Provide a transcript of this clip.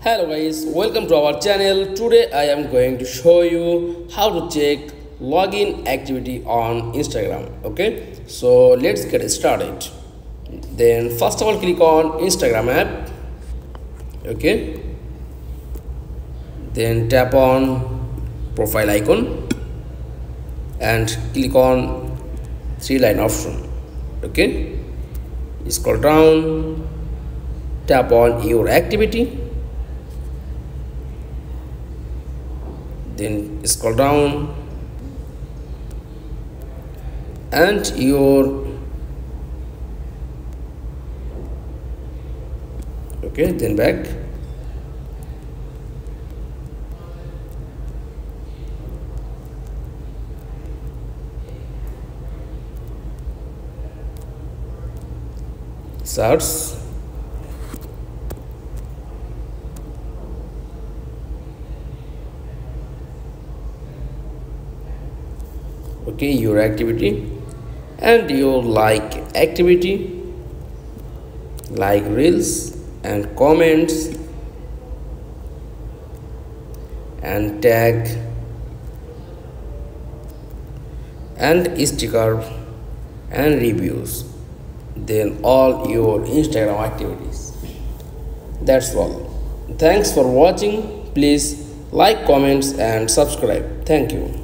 Hello guys, welcome to our channel. Today I am going to show you how to check login activity on Instagram. Okay, so let's get started. Then first of all, click on Instagram app. Okay, then tap on profile icon and click on three-line option. Okay, scroll down, tap on your activity, then scroll down and your then back, search, your activity and your like activity, like reels and comments and tag and sticker and reviews, then all your Instagram activities. That's all. Thanks for watching. Please like, comments and subscribe. Thank you.